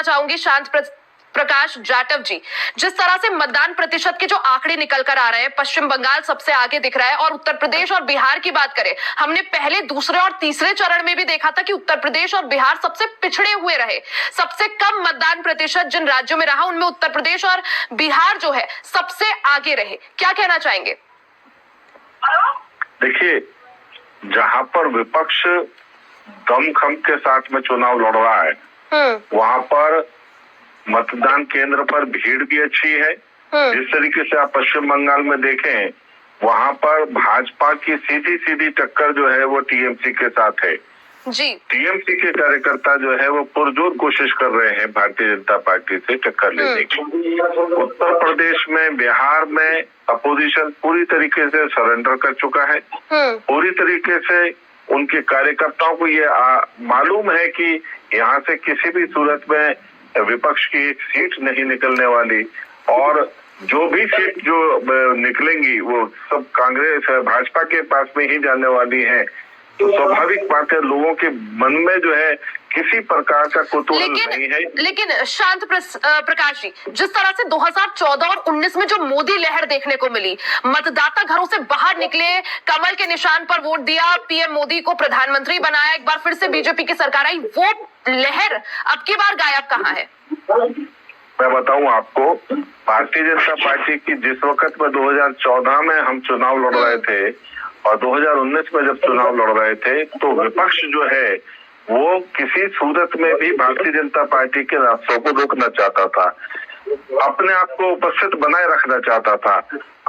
चाहूंगी शांत प्रकाश जाटव जी, जिस तरह से मतदान प्रतिशत के जो आंकड़े निकल कर आ रहे हैं, पश्चिम बंगाल सबसे आगे दिख रहा है और उत्तर प्रदेश और बिहार की बात करें, हमने पहले, दूसरे और तीसरे चरण में भी देखा था कि उत्तर प्रदेश और बिहार सबसे पिछड़े हुए रहे। सबसे कम मतदान प्रतिशत जिन राज्यों में रहा उनमें उत्तर प्रदेश और बिहार जो है सबसे आगे रहे। क्या कहना चाहेंगे? देखिए, जहां पर विपक्ष दमखम के साथ में चुनाव लड़ रहा है, वहां पर मतदान केंद्र पर भीड़ भी अच्छी है। जिस तरीके से आप पश्चिम बंगाल में देखें, वहां पर भाजपा की सीधी सीधी टक्कर जो है वो टीएमसी के साथ है जी। टीएमसी के कार्यकर्ता जो है वो पुरजोर कोशिश कर रहे हैं भारतीय जनता पार्टी से टक्कर लेने की। उत्तर प्रदेश में, बिहार में अपोजिशन पूरी तरीके से सरेंडर कर चुका है। पूरी तरीके से उनके कार्यकर्ताओं को ये मालूम है कि यहाँ से किसी भी सूरत में विपक्ष की एक सीट नहीं निकलने वाली, और जो भी सीट जो निकलेंगी वो सब कांग्रेस भाजपा के पास में ही जाने वाली है। तो स्वाभाविक बात है, लोगों के मन में जो है किसी प्रकार का कुतूहल नहीं है। लेकिन शांत प्रकाश जी, जिस तरह से 2014 और 19 में जो मोदी लहर देखने को मिली, मतदाता घरों से बाहर निकले, कमल के निशान पर वोट दिया, पीएम मोदी को प्रधानमंत्री बनाया, एक बार फिर से बीजेपी की सरकार आई, वो लहर अब की बार गायब कहाँ है? मैं बताऊं आपको, भारतीय जनता पार्टी की जिस वक्त में 2014 में हम चुनाव लड़ रहे थे और 2019 में जब चुनाव लड़ रहे थे, तो विपक्ष जो है वो किसी सूरत में भी भारतीय जनता पार्टी के रास्तों को रोकना चाहता था, अपने आप को उपस्थित बनाए रखना चाहता था।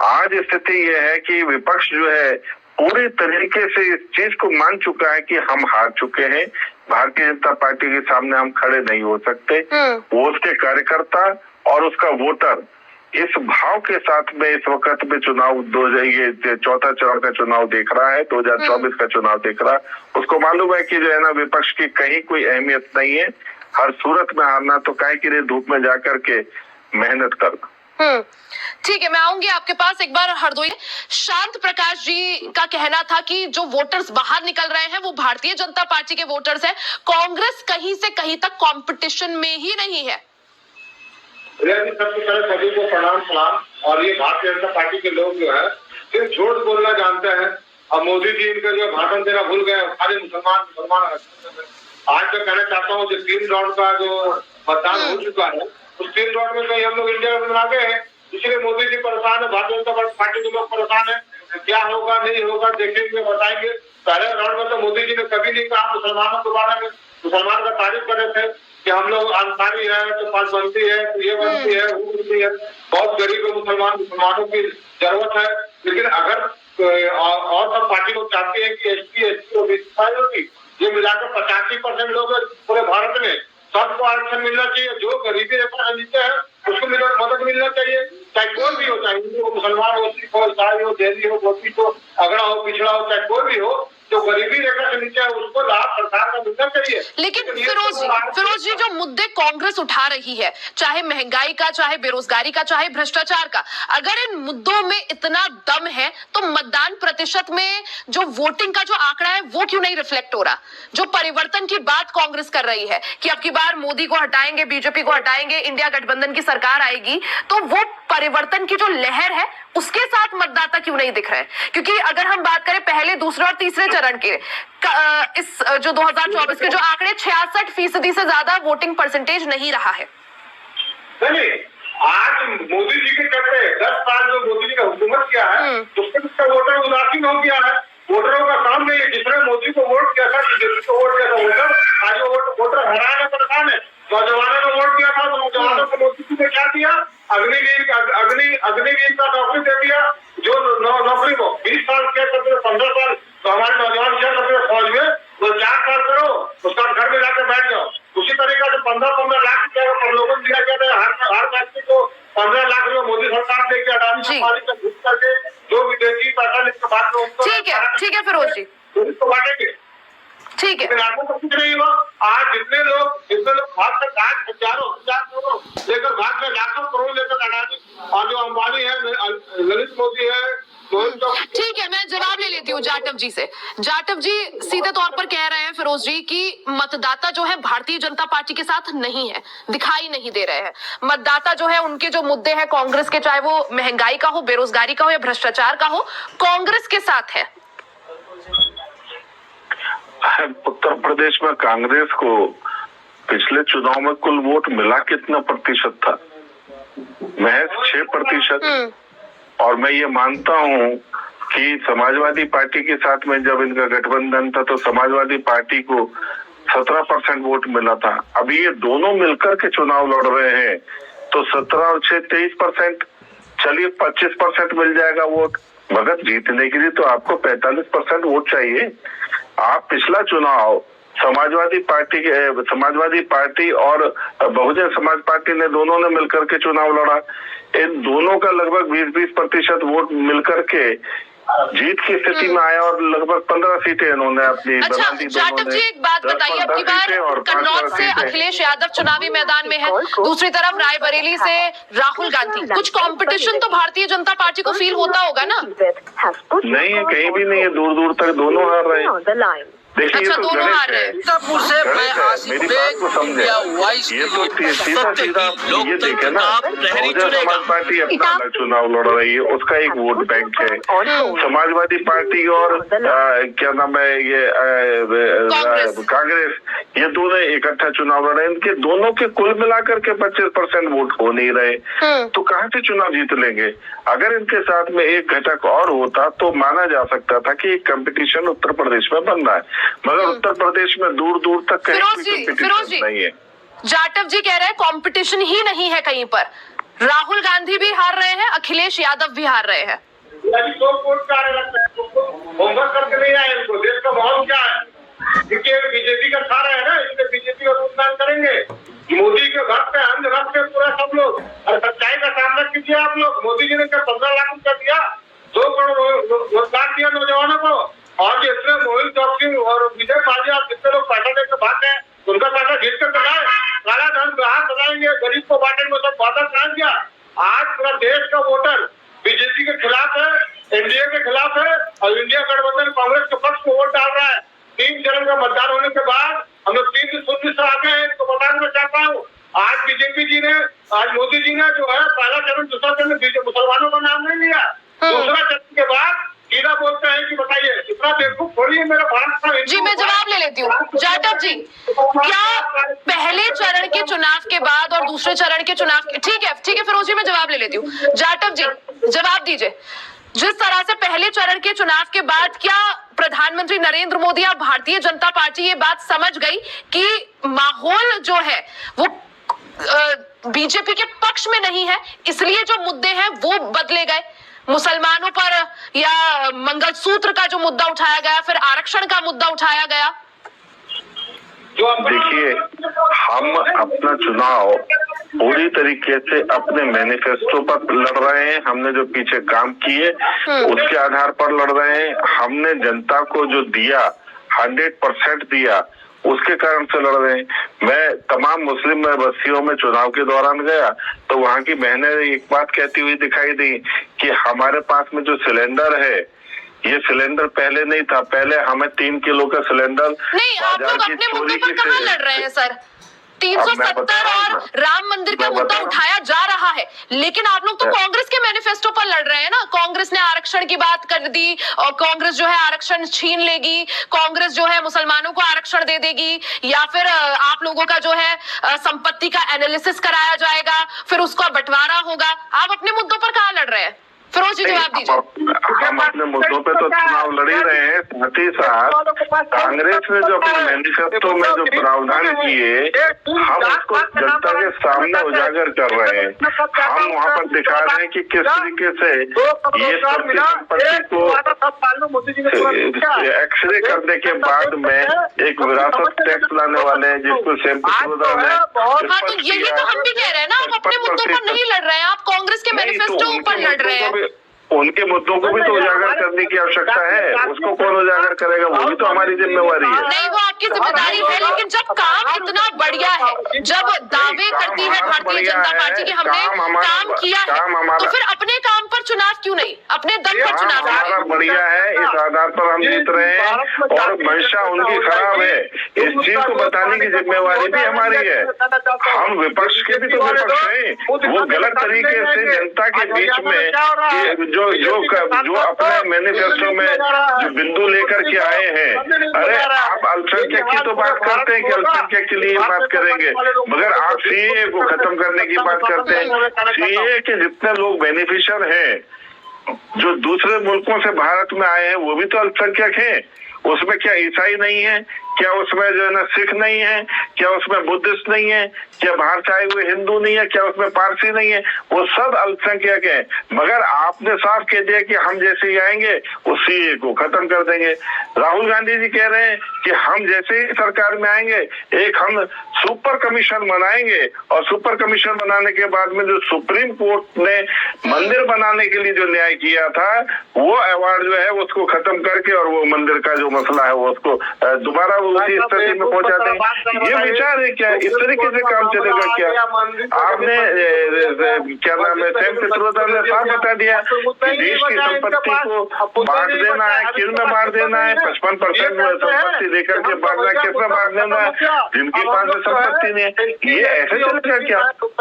आज स्थिति यह है कि विपक्ष जो है पूरी तरीके से इस चीज को मान चुका है कि हम हार चुके हैं, भारतीय जनता पार्टी के सामने हम खड़े नहीं हो सकते। वो उसके कार्यकर्ता और उसका वोटर इस भाव के साथ में इस वक्त में चुनाव ये चौथा चरण का चुनाव देख रहा है, 2024 का चुनाव देख रहा है। उसको मालूम है कि जो है ना, विपक्ष की कहीं कोई अहमियत नहीं है, हर सूरत में हारना तो काहे की रे धूप में जाकर के मेहनत करना। ठीक है, मैं आऊंगी आपके पास एक बार हरदोई। शांत प्रकाश जी का कहना था कि जो वोटर्स बाहर निकल रहे हैं वो भारतीय जनता पार्टी के वोटर्स हैं, कांग्रेस कहीं से कहीं तक कंपटीशन में ही नहीं है। सबसे पहले सभी को प्रणाम सलाम। और ये भारतीय जनता पार्टी के लोग जो है सिर्फ झूठ बोलना जानते हैं, और मोदी जी इनका जो भाषण देना भूल गए, खाली मुसलमान। आज मैं कहना चाहता हूँ, जो 3 राउंड का जो मतदान हो चुका है, उस 3 राउंड में कहीं हम लोग इंडिया में आगे हैं, इसलिए मोदी जी परेशान है, भारतीय जनता पार्टी के लोग परेशान है। क्या होगा नहीं होगा देखेंगे, बताएंगे। पहले राउंड में तो मोदी जी ने कभी नहीं कहा मुसलमानों के बारे में, मुसलमान का तारीफ कर रहे थे कि हम लोग अंसारी है, तो पास बनती है, तो ये बनती है, वो बनती है, बहुत गरीब मुसलमानों की जरूरत है। लेकिन अगर और सब पार्टी लोग चाहती है कि एसटी ओबीसी होगी, ये मिलाकर 85% लोग पूरे भारत में सबको आरक्षण मिलना चाहिए। जो गरीबी रेखा से नीचे है उसको मदद मिलना चाहिए, चाहे कोई भी हो, चाहे हिंदू हो, मुसलमान हो, सिख हो, ईसाई हो, जैनी हो, बौद्धिस्ट हो, अगड़ा हो, पिछड़ा हो, चाहे कोई भी हो, जो गरीबी रेखा से नीचे है उसको लाभ सरकार का मिलना चाहिए। लेकिन फिरोज जी, जो मुद्दे कांग्रेस उठा रही है, चाहे महंगाई का, चाहे बेरोजगारी का, चाहे भ्रष्टाचार का, अगर इन मुद्दों में इतना दम है तो मतदान प्रतिशत में जो वोटिंग का जो आंकड़ा है वो क्यों नहीं रिफ्लेक्ट हो रहा? जो परिवर्तन की बात कांग्रेस कर रही है कि अब की बार मोदी को हटाएंगे, बीजेपी को हटाएंगे, इंडिया गठबंधन की सरकार आएगी, तो वो परिवर्तन की जो लहर है उसके साथ मतदाता क्यों नहीं दिख रहे हैं? क्योंकि अगर हम बात करें पहले, दूसरे और तीसरे चरण के, इस जो 2024 के जो आंकड़े 66% से ज्यादा वोटिंग परसेंटेज नहीं रहा है। नहीं, आज मोदी जी के चलते 10 साल जो मोदी जी ने हुकूमत किया है, उसके वोटर उदासीन हो गया है। वोटरों का काम नहीं है, जिसने मोदी को वोट किया था, बीजेपी को वोट किया था, वोटर आज वोटर हराने परेशान है। नौजवानों ने वोट दिया था, तो नौजवानों को मोदी जी ने क्या दिया? अग्निवीर का नौकरी दे दिया। जो नौकरी को 20 साल किया करते, 15 साल तो हमारे नौजवान किया करते फौज में, वो 4 साल करो, उसका घर में जाकर बैठ जाओ। उसी तरीके से 15-15 लाख रुपया प्रलोभन दिया गया था हर व्यक्ति को। 15 लाख रुपये मोदी सरकार देगी, अडानी कंपनी से घुस करके जो विदेशी पैसा लिख के बाद में उनको। ठीक है फिरोज जी, उसको बांटेंगे। ठीक है, तो कुछ नहीं हुआ। आज जितने लोग भाग कर, आज हजारों हजार करोड़ लेकर भाग में, लाखों करोड़ लेकर अडानी और जो अंबानी है, ललित मोदी है, ठीक है, मैं जवाब ले लेती हूँ जाटव जी से। जाटव जी सीधे तौर पर कह रहे हैं फिरोज जी कि मतदाता जो है भारतीय जनता पार्टी के साथ नहीं है, दिखाई नहीं दे रहे हैं। मतदाता जो है उनके जो मुद्दे हैं कांग्रेस के, चाहे वो महंगाई का हो, बेरोजगारी का हो या भ्रष्टाचार का हो, कांग्रेस के साथ है। उत्तर प्रदेश में कांग्रेस को पिछले चुनाव में कुल वोट मिला कितना प्रतिशत था? महज 6%। और मैं ये मानता हूँ कि समाजवादी पार्टी के साथ में जब इनका गठबंधन था तो समाजवादी पार्टी को 17% वोट मिला था। अभी ये दोनों मिलकर के चुनाव लड़ रहे हैं तो 17 और 6 23%, चलिए 25% मिल जाएगा वोट। मगर जीतने के लिए तो आपको 45% वोट चाहिए। आप पिछला चुनाव समाजवादी पार्टी और बहुजन समाज पार्टी ने दोनों ने मिलकर के चुनाव लड़ा। इन दोनों का लगभग 20% वोट मिलकर के जीत की स्थिति में आया और लगभग 15 सीटें इन्होंने अपनी अच्छा, जाटव जी एक बात बताइए, अब की बार कन्नौज से अखिलेश यादव चुनावी मैदान में है, दूसरी तरफ रायबरेली से राहुल गांधी। कुछ कंपटीशन तो भारतीय जनता पार्टी को फील होता होगा ना? नहीं है, कहीं भी नहीं है, दूर दूर तक दोनों हार रहे हैं। देखिए, अच्छा, दोनों हार रहे हैं। मेरी बात को समझे, ये तो सीधा सीधा ये देखे ना, बहुजन समाज पार्टी अपना अलग चुनाव लड़ रही है, उसका एक वोट बैंक है। समाजवादी पार्टी और क्या नाम है ये कांग्रेस, ये दोनों इकट्ठा चुनाव लड़ रहे हैं। इनके दोनों के कुल मिलाकर के 25% वोट हो नहीं रहे, तो कहाँ से चुनाव जीत लेंगे? अगर इनके साथ में एक घटक और होता तो माना जा सकता था कि कंपटीशन उत्तर प्रदेश में बन रहा है, मगर उत्तर प्रदेश में दूर दूर तक कहीं कोई कंपटीशन नहीं है। जाटव जी कह रहे हैं कंपटीशन ही नहीं है कहीं पर। राहुल गांधी भी हार रहे हैं, अखिलेश यादव भी हार रहे हैं। होमवर्क करके नहीं आए इनको, देश का माहौल क्या है, बीजेपी का खा रहे हैं ना, इसलिए बीजेपी का भुगतान करेंगे। मोदी के घर पे हम रख के पूरा सब लोग, और सच्चाई का सामना कीजिए आप लोग। मोदी जी ने क्या 15 लाख रुपया दिया, 2 करोड़ रोजगार दिया नौजवानों को, और जिसने मोहित चौकसी और विजय माल्या जितने लोग पैसा देकर भाग गए, उनका पैसा जीत कर बनाए, काला धन बाहर बनाएंगे, गरीब को बांटेंगे, सब वादा करा दिया। आज पूरा देश का वोटर बीजेपी के खिलाफ है, एनडीए के खिलाफ है, और इंडिया गठबंधन कांग्रेस के पक्ष में वोट डाल रहा है। 3 चरण का मतदान होने के बाद हम लोग 3 से आगे हैं, इनको बताना चाहता हूँ। आज बीजेपी जी ने, आज मोदी जी ने जो है पहला चरण, दूसरा चरण मुसलमानों का नाम नहीं लिया, दूसरा चरण के बाद सीधा बोलते हैं कि बताइए इतना बेवकूफ थोड़ी है मेरा भारत का। जी, मैं जवाब ले लेती हूँ। जाटव जी, क्या पहले चरण के चुनाव के बाद और दूसरे चरण के चुनाव, ठीक है फिरोज जी, मैं जवाब ले लेती हूँ। जाटव जी जवाब दीजिए, जिस तरह से पहले चरण के चुनाव के बाद क्या प्रधानमंत्री नरेंद्र मोदी या भारतीय जनता पार्टी ये बात समझ गई कि माहौल जो है वो बीजेपी के पक्ष में नहीं है, इसलिए जो मुद्दे हैं वो बदले गए? मुसलमानों पर या मंगलसूत्र का जो मुद्दा उठाया गया, फिर आरक्षण का मुद्दा उठाया गया। देखिए, हम अपना चुनाव पूरी तरीके से अपने मैनिफेस्टो पर लड़ रहे हैं। हमने जो पीछे काम किए उसके आधार पर लड़ रहे हैं। हमने जनता को जो दिया 100% दिया, उसके कारण से लड़ रहे हैं। मैं तमाम मुस्लिम बस्तियों में चुनाव के दौरान गया तो वहाँ की बहनें एक बात कहती हुई दिखाई दी कि हमारे पास में जो सिलेंडर है, ये सिलेंडर पहले नहीं था, पहले हमें 3 किलो का सिलेंडर नहीं। आप लोग अपने मुद्दों पर कहाँ लड़ रहे हैं सर? 370 और राम मंदिर का मुद्दा उठाया जा रहा है, लेकिन आप लोग तो कांग्रेस के मैनिफेस्टो पर लड़ रहे हैं ना। कांग्रेस ने आरक्षण की बात कर दी और कांग्रेस जो है आरक्षण छीन लेगी, कांग्रेस जो है मुसलमानों को आरक्षण दे देगी, या फिर आप लोगों का जो है संपत्ति का एनालिसिस कराया जाएगा, फिर उसका बंटवारा होगा। आप अपने मुद्दों पर कहाँ लड़ रहे हैं? फिरोज जी जवाब दीजिए। हम अपने मुद्दों पे तो चुनाव लड़ ही रहे हैं, साथ ही साथ कांग्रेस ने जो अपने मैनिफेस्टो में जो प्रावधान किए, हम उसको जनता के सामने उजागर कर रहे हैं। हम वहाँ पर दिखा रहे हैं कि किस तरीके से ये संपत्ति को एक्सरे करने के बाद में एक विरासत टैक्स लाने वाले हैं, जिसको हाँ, तो यही तो हम भी कह रहे हैं ना, आप अपने मुद्दों पर नहीं लड़ रहे हैं, आप कांग्रेस के मैनिफेस्टो पर लड़ रहे हैं। उनके मुद्दों को भी तो उजागर करने की आवश्यकता है। उसको कौन उजागर करेगा? वो भी तो हमारी जिम्मेवारी है। नहीं, वो आपकी जिम्मेदारी है, लेकिन जब काम इतना बढ़िया है, जब दावे करती है भारतीय जनता पार्टी कि हमने काम किया है, तो फिर अपने काम पर चुनाव चुनाव क्यों नहीं? अपने दम पर चुनाव हमारा लड़े। बढ़िया है, इस आधार पर हम जीत रहे हैं और मंशा उनकी खराब है। इस चीज को बताने की जिम्मेवारी भी हमारी है। हम विपक्ष के भी तो विपक्ष हैं। वो गलत तरीके से जनता के बीच में जो अपने मैनिफेस्टो में जो बिंदु लेकर के आए हैं, अरे आप अल्पसंख्यक की तो बात करते हैं कि अल्पसंख्यक के लिए बात करेंगे, मगर आप सीए को खत्म करने की बात करते हैं। सीए के जितने लोग बेनिफिशियर हैं जो दूसरे मुल्कों से भारत में आए हैं वो भी तो अल्पसंख्यक हैं। उसमें क्या ईसाई नहीं है? क्या उसमें जो है ना सिख नहीं है? क्या उसमें बुद्धिस्ट नहीं है? क्या बाहर से आए हुए हिंदू नहीं है? क्या उसमें पारसी नहीं है? वो सब अल्पसंख्यक है। मगर आपने साफ कह दिया कि हम जैसे ही आएंगे उस सीए को खत्म कर देंगे। राहुल गांधी जी कह रहे हैं कि हम जैसे ही सरकार में आएंगे एक हम सुपर कमीशन बनाएंगे और सुपर कमीशन बनाने के बाद में जो सुप्रीम कोर्ट ने मंदिर बनाने के लिए जो न्याय किया था वो अवार्ड जो है उसको खत्म करके और वो मंदिर का जो मसला है वो उसको दोबारा उसी स्थिति में पहुंचा देंगे। ये विचार है क्या? इस तरीके से काम चलेगा क्या? आपने क्या नाम है सैम पित्रोदा ने साफ बता दिया कि देश की संपत्ति को बांट देना है, किल में मार देना है, 55% संपत्ति देकर के बांटना, किसमें बांट देना है जिनके पास संपत्ति नहीं है। ये ऐसे चलेगा क्या?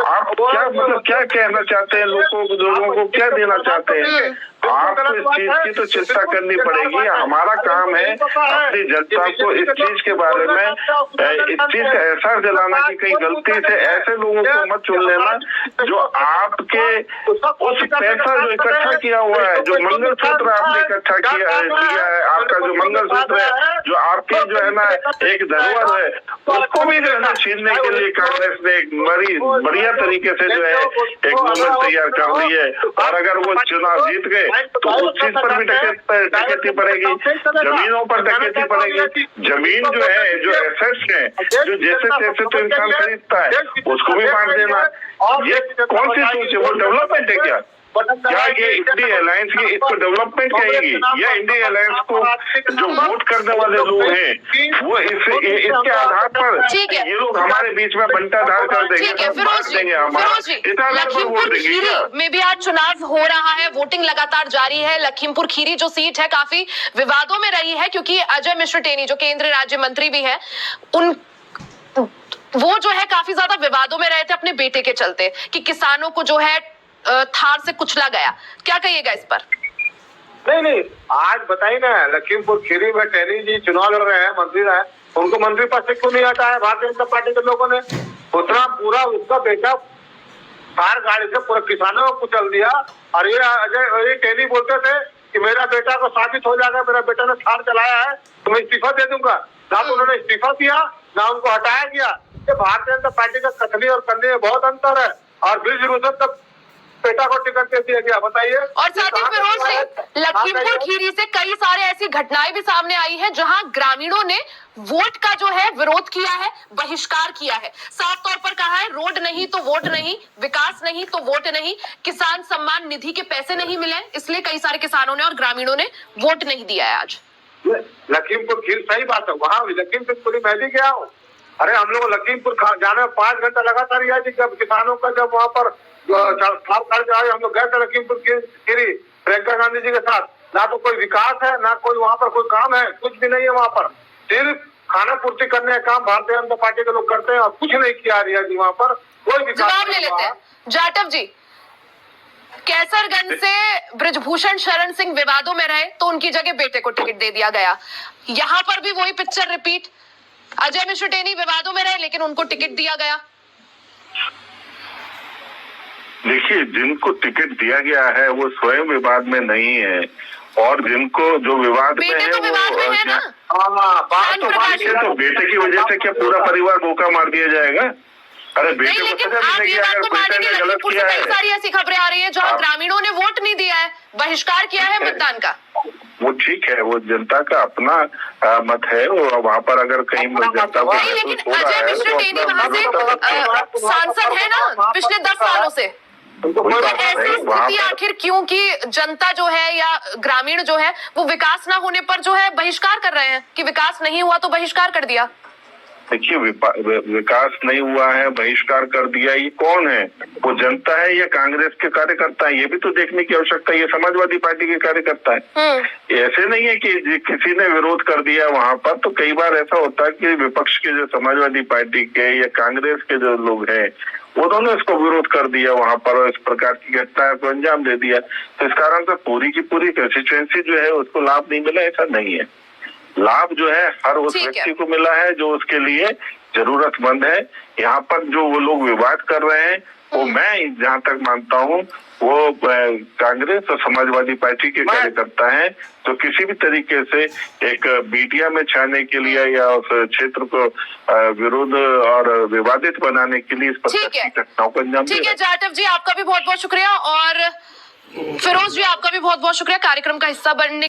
आप क्या मतलब क्या कहना चाहते हैं? लोगों को क्या देना चाहते हैं? आपको इस चीज की तो चिंता करनी पड़ेगी। हमारा काम है अपनी जनता को इस चीज के बारे में इस चीज का एहसास दिलाना कि कहीं गलती से ऐसे लोगों को मत चुन लेना जो आपके उस पैसा जो इकट्ठा किया हुआ है, जो मंगलसूत्र आपने इकट्ठा किया है, आपका जो मंगलसूत्र है जो आपकी जो है ना एक धरोहर है उसको भी जो है ना छीनने के लिए कांग्रेस ने एक बढ़िया तरीके से जो है एक मूवमेंट तैयार कर ली है। और अगर वो चुनाव जीत गए तो उस चीज पर भी डकैती पड़ेगी, जमीनों पर डकैती पड़ेगी। जमीन जो है जो एसेट्स है जो जैसे तैसे तो इंसान खरीदता है उसको भी बांट देना, ये कौन सी सोच है? वो डेवलपमेंट है क्या? क्या ये इंडिया अलायंस की इसको डेवलपमेंट कहेगी या इंडिया अलायंस को जो वोट करने वाले लोग हैं वो इसके आधार पर ये लोग हमारे बीच में बंटाधार कर देंगे, फिरोज जी, लखीमपुर खीरी में भी आज चुनाव हो रहा है, वोटिंग लगातार जारी है। लखीमपुर खीरी जो सीट है काफी विवादों में रही है क्योंकि अजय मिश्र टेनी जो केंद्रीय राज्य मंत्री भी है वो जो है काफी ज्यादा विवादों में रहे थे अपने बेटे के चलते कि किसानों को जो है थार से कुचला गया। क्या कहिएगा इस पर? नहीं आज बताइए ना, लखीमपुर खीरी में टेनी जी चुनाव लड़ रहे हैं, मंत्री रहे, उनको मंत्री पद से क्यों नहीं हटा है भारतीय जनता पार्टी के लोगों ने? उतना पूरा उसका बेटा थार गाड़ी से पूरा किसानों को कुचल दिया। और ये टेनी बोलते थे कि मेरा बेटा को साबित हो जाएगा, मेरा बेटा ने थार चलाया है तो मैं इस्तीफा दे दूंगा। ना तो उन्होंने इस्तीफा दिया ना उनको हटाया गया। भारतीय जनता पार्टी का कथनी और करने में बहुत अंतर है। और ब्रिज रोशन तक बेटा को टिकट दे दिया गया, बताइए। और साथ ही फिरोज सिंह, लखीमपुर खीरी से कई सारे ऐसी घटनाएं भी सामने आई हैं जहां ग्रामीणों ने वोट का जो है विरोध किया है, बहिष्कार किया है, साफ तौर पर कहा है रोड नहीं तो वोट नहीं, विकास नहीं तो वोट नहीं, किसान सम्मान निधि के पैसे नहीं मिले इसलिए कई सारे किसानों ने और ग्रामीणों ने वोट नहीं दिया है आज। लखीमपुर खीरी सही बात है, वहाँ लखीमपुर मैं भी गया हूँ। अरे हम लोग लखीमपुर जाने में 5 घंटा लगातार रिया जी, जब किसानों का जब वहाँ पर हम लोग गए थे लखीमपुर खीरी प्रियंका गांधी जी के साथ। ना तो कोई विकास है ना कोई वहाँ पर कोई काम है, कुछ भी नहीं है वहाँ पर। सिर्फ खाना पूर्ति करने का काम भारतीय जनता पार्टी के लोग करते हैं और कुछ नहीं किया रिया जी वहाँ पर, कोई विकास। जवाब ले लेते हैं जाटव जी। कैसरगंज से ब्रिजभूषण शरण सिंह विवादों में रहे तो उनकी जगह बेटे को टिकट दे दिया गया। यहाँ पर भी वही पिक्चर रिपीट, अजय मिश्र टेनी विवादों में रहे लेकिन उनको टिकट दिया गया। देखिए, जिनको टिकट दिया गया है वो स्वयं विवाद में नहीं है और जिनको जो विवाद में है तो विवाद में है ना। तो बेटे की वजह से क्या पूरा परिवार धोखा मार दिया जाएगा? अरे बेटे को सजा मिलेगी अगर बेटे ने गलत किया है। कई सारी ऐसी खबरें आ रही है जहां ग्रामीणों ने वोट नहीं दिया है, बहिष्कार किया है मतदान का। वो ठीक है, वो जनता का अपना मत है, और वहाँ पर अगर कहीं जनता को लेकिन अजय मिश्र टेनी वहाँ से सांसद है ना पिछले 10 सालों से, ऐसी स्थिति आखिर क्यों कि जनता जो है या ग्रामीण जो है वो विकास ना होने पर जो है बहिष्कार कर रहे हैं कि विकास नहीं हुआ तो बहिष्कार कर दिया? देखिए विकास नहीं हुआ है, बहिष्कार कर दिया, ये कौन है? वो जनता है या कांग्रेस के कार्यकर्ता है? ये भी तो देखने की आवश्यकता है। ये समाजवादी पार्टी के कार्यकर्ता है। ऐसे नहीं है कि किसी ने विरोध कर दिया वहां पर। तो कई बार ऐसा होता है कि विपक्ष के जो समाजवादी पार्टी के या कांग्रेस के जो लोग हैं उन्होंने इसको विरोध कर दिया वहां पर और इस प्रकार की घटना को अंजाम दे दिया। तो इस कारण से पूरी की पूरी कंस्टिट्यूएंसी जो है उसको लाभ नहीं मिला, ऐसा नहीं है। लाभ जो है हर उस व्यक्ति को मिला है जो उसके लिए जरूरतमंद है। यहाँ पर जो वो लोग विवाद कर रहे हैं वो मैं जहाँ तक मानता हूँ वो कांग्रेस और समाजवादी पार्टी के कार्यकर्ता हैं जो किसी भी तरीके से एक मीडिया में छाने के लिए या उस क्षेत्र को विरोध और विवादित बनाने के लिए इस प्रकार की घटनाओं को अंजाम दे रहे हैं। ठीक है जाटव जी, आपका भी बहुत बहुत शुक्रिया और फिरोज जी आपका भी बहुत बहुत शुक्रिया कार्यक्रम का हिस्सा बनने